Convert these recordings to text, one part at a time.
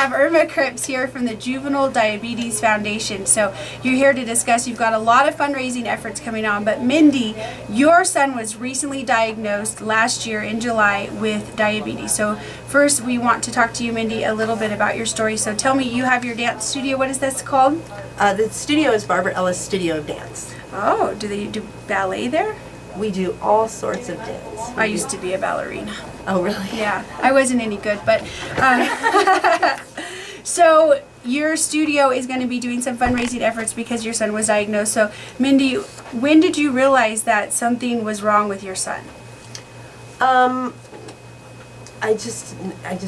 have Irma Cripps here from the Juvenile Diabetes Foundation. So you're here to discuss, you've got a lot of fundraising efforts coming on, but Mindy, your son was recently diagnosed last year in July with diabetes. So first we want to talk to you, Mindy, a little bit about your story. So tell me, you have your dance studio. What is this called? The studio is Barbara Ellis Studio of Dance. Oh, do they do ballet there? We do all sorts of dance. I used to be a ballerina. Oh, really? Yeah, I wasn't any good, but so your studio is going to be doing some fundraising efforts because your son was diagnosed. So Mindy, when did you realize that something was wrong with your son? I just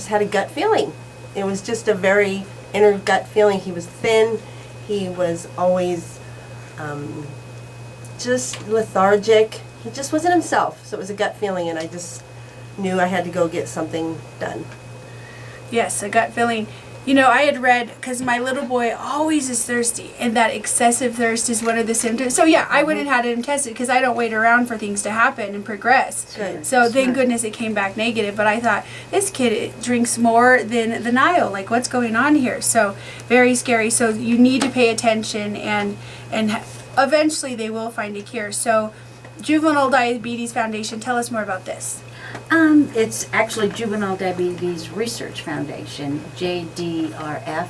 had a gut feeling. It was just a very inner gut feeling. He was thin. He was always just lethargic. He just wasn't himself. So it was a gut feeling, and I just knew I had to go get something done. Yes, a gut feeling. You know, I had read, because my little boy always is thirsty, and that excessive thirst is one of the symptoms. So yeah, I went and had him tested because I don't wait around for things to happen and progress. Good. So thank goodness it came back negative. But I thought, this kid drinks more than the Nile. Like, what's going on here? So very scary. So you need to pay attention, and eventually they will find a cure. So Juvenile Diabetes Foundation, tell us more about this. It's actually Juvenile Diabetes Research Foundation, JDRF,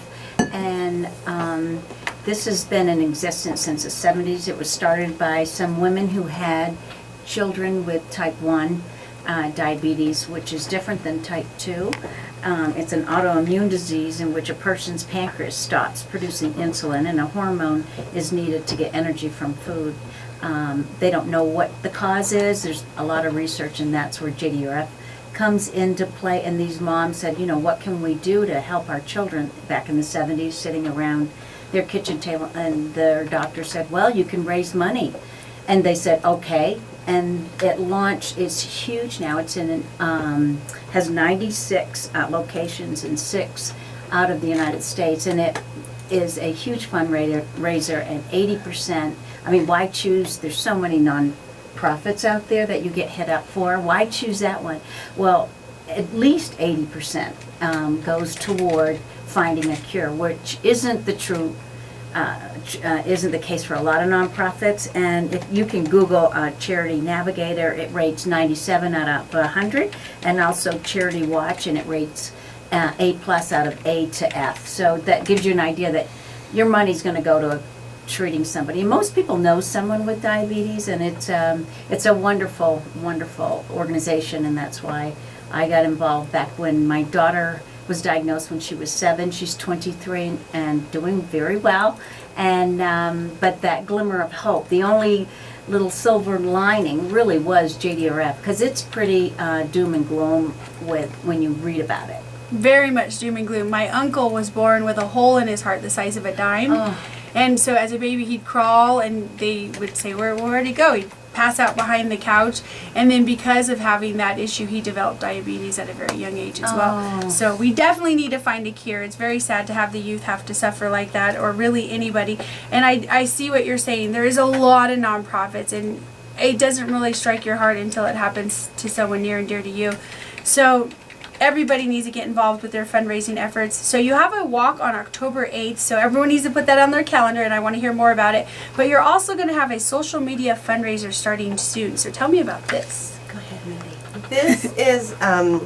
and this has been in existence since the 70s. It was started by some women who had children with type 1 diabetes, which is different than type 2. It's an autoimmune disease in which a person's pancreas stops producing insulin, and a hormone is needed to get energy from food. They don't know what the cause is. There's a lot of research, and that's where JDRF comes into play. And these moms said, you know, what can we do to help our children back in the 70s, sitting around their kitchen table, and their doctor said, well, you can raise money. And they said, okay. And it launched, it's huge now. It's in, has 96 locations in 6 out of the United States. And it is a huge fundraiser, and 80%, I mean, why choose? There's so many non-profits out there that you get hit up for. Why choose that one? Well, at least 80% goes toward finding a cure, which isn't the isn't the case for a lot of nonprofits. And if you can Google Charity Navigator, it rates 97 out of 100, and also Charity Watch, and it rates A+ out of A to F. So that gives you an idea that your money's going to go to treating somebody. And most people know someone with diabetes, and it's a wonderful, wonderful organization, and that's why I got involved back when my daughter was diagnosed when she was 7. She's 23 and doing very well. And but that glimmer of hope, the only little silver lining really was JDRF, because it's pretty doom and gloom when you read about it. Very much doom and gloom. My uncle was born with a hole in his heart the size of a dime. Oh. And so as a baby, he'd crawl, and they would say, where'd he go? He'd pass out behind the couch. And then because of having that issue, he developed diabetes at a very young age as well. So we definitely need to find a cure. It's very sad to have the youth have to suffer like that, or really anybody. And I see what you're saying. There is a lot of nonprofits, and it doesn't really strike your heart until it happens to someone near and dear to you. So everybody needs to get involved with their fundraising efforts. So you have a walk on October 8th, so everyone needs to put that on their calendar, and I want to hear more about it. But you're also going to have a social media fundraiser starting soon. So tell me about this. Go ahead, Mindy. This is a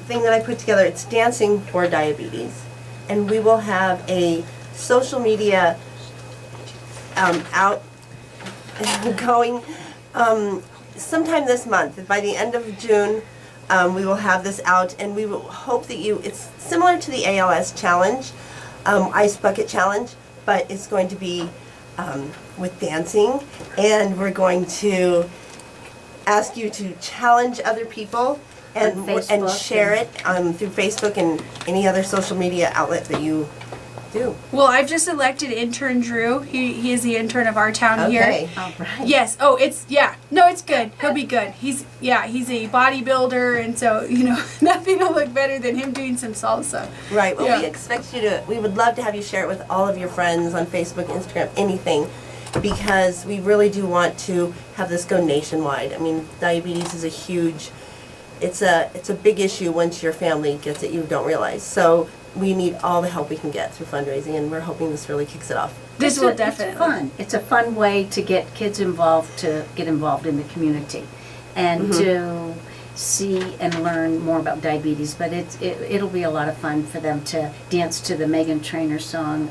thing that I put together. It's Dancing for Diabetes, and we will have a social media out going sometime this month. By the end of June, we will have this out, and we will hope that it's similar to the ALS challenge, Ice Bucket Challenge, but it's going to be with dancing, and we're going to ask you to challenge other people and share it through Facebook and any other social media outlet that you do. Well, I've just elected intern Drew. He is the intern of our town here. Okay. All right. Yes. Oh, it's good. He'll be good. He's a bodybuilder, and so, you know, nothing will look better than him doing some salsa. Right. Well, Yeah. we expect you to. We would love to have you share it with all of your friends on Facebook, Instagram, anything, because we really do want to have this go nationwide. I mean, diabetes is a huge it's a big issue once your family gets it, you don't realize. So we need all the help we can get through fundraising, and we're hoping this really kicks it off. This will definitely. It's fun. It's a fun way to get kids involved, to get involved in the community, and to see and learn more about diabetes. But it'll be a lot of fun for them to dance to the Meghan Trainor song.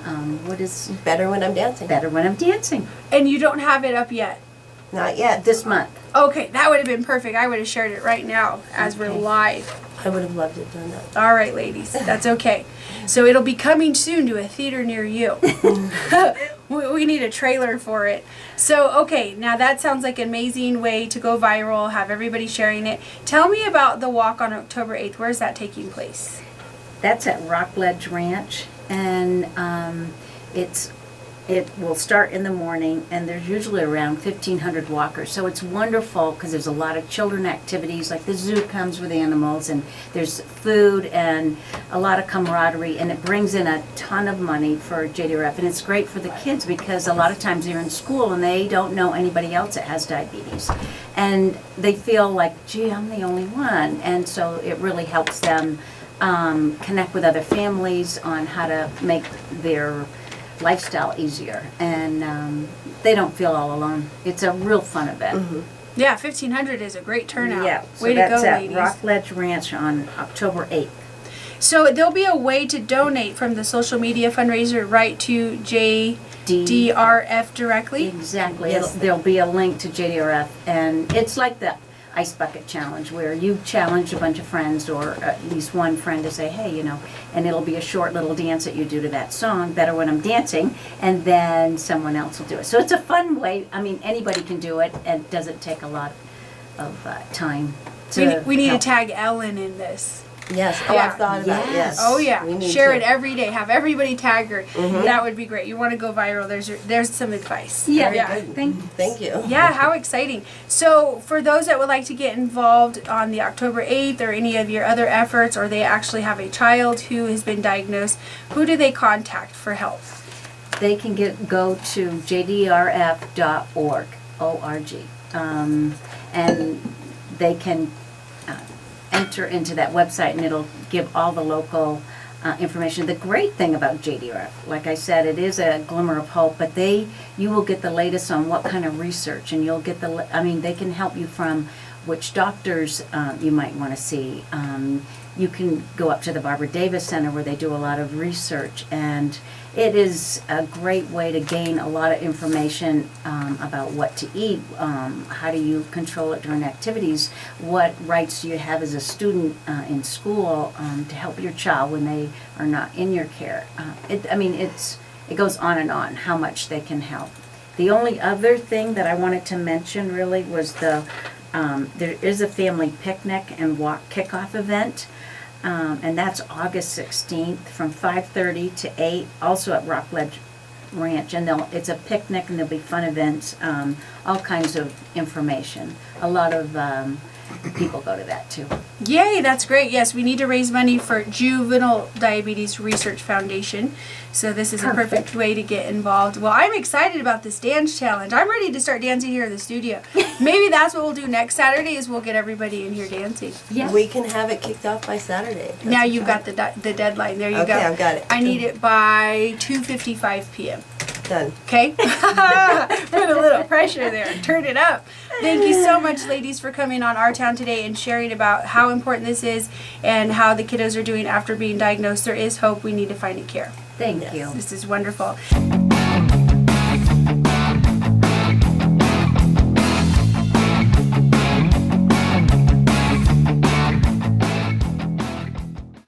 What is Better When I'm Dancing. Better When I'm Dancing? And you don't have it up yet. Not yet. This month. Okay, that would have been perfect. I would have shared it right now as we're Okay. live. I would have loved it done that. All right, ladies, that's okay. So it'll be coming soon to a theater near you. We need a trailer for it. So, okay, now that sounds like an amazing way to go viral, have everybody sharing it. Tell me about the walk on October 8th. Where's that taking place? That's at Rockledge Ranch, and it will start in the morning, and there's usually around 1,500 walkers. So it's wonderful because there's a lot of children activities, like the zoo comes with animals, and there's food and a lot of camaraderie, and it brings in a ton of money for JDRF. And it's great for the kids because a lot of times they're in school and they don't know anybody else that has diabetes. And they feel like, gee, I'm the only one. And so it really helps them connect with other families on how to make their lifestyle easier, and they don't feel all alone. It's a real fun event. Yeah, 1,500 is a great turnout. Yeah, so Way to that's go, at ladies. Rockledge Ranch on October 8th. So there'll be a way to donate from the social media fundraiser right to JDRF directly. Exactly. Yes. There'll be a link to JDRF, and it's like the Ice Bucket Challenge, where you challenge a bunch of friends, or at least one friend, to say, hey, and it'll be a short little dance that you do to that song, Better When I'm Dancing, and then someone else will do it. So it's a fun way. I mean, anybody can do it, and it doesn't take a lot of time We need to help. tag Ellen in this. Yes. Oh, Yeah. I've thought about it. Yes. Yes. Oh yeah, We need share to. it every day. Have everybody tag her. That would be great. You want to go viral? There's some advice. Yeah. Thank you. Yeah, how exciting. So for those that would like to get involved on the October 8th or any of your other efforts, or they actually have a child who has been diagnosed, who do they contact for help? They can go to jdrf.org, O-R-G, and they can enter into that website, and it'll give all the local information. The great thing about JDRF, like I said, it is a glimmer of hope, but you will get the latest on what kind of research, and you'll get they can help you from which doctors you might want to see. You can go up to the Barbara Davis Center, where they do a lot of research, and it is a great way to gain a lot of information about what to eat, how do you control it during activities, what rights do you have as a student in school to help your child when they are not in your care. It goes on and on how much they can help. The only other thing that I wanted to mention really was there is a family picnic and walk kickoff event. And that's August 16th from 5:30 to 8, also at Rockledge Ranch. And it's a picnic, and there'll be fun events, all kinds of information. A lot of people go to that too. Yay, that's great. Yes, we need to raise money for Juvenile Diabetes Research Foundation. So this is a perfect way to get involved. Well, I'm excited about this dance challenge. I'm ready to start dancing here in the studio. Maybe that's what we'll do next Saturday, is we'll get everybody in here dancing. Yeah. We can have it kicked off by Saturday. That's Now a you've try. got the deadline. There you Okay, go. I've got it. I need it by 2:55 p.m. Done. Okay? Put a little pressure there. Turn it up. Thank you so much, ladies, for coming on Our Town today and sharing about how important this is and how the kiddos are doing after being diagnosed. There is hope. We need to find a care. Thank Yes. you. This is wonderful.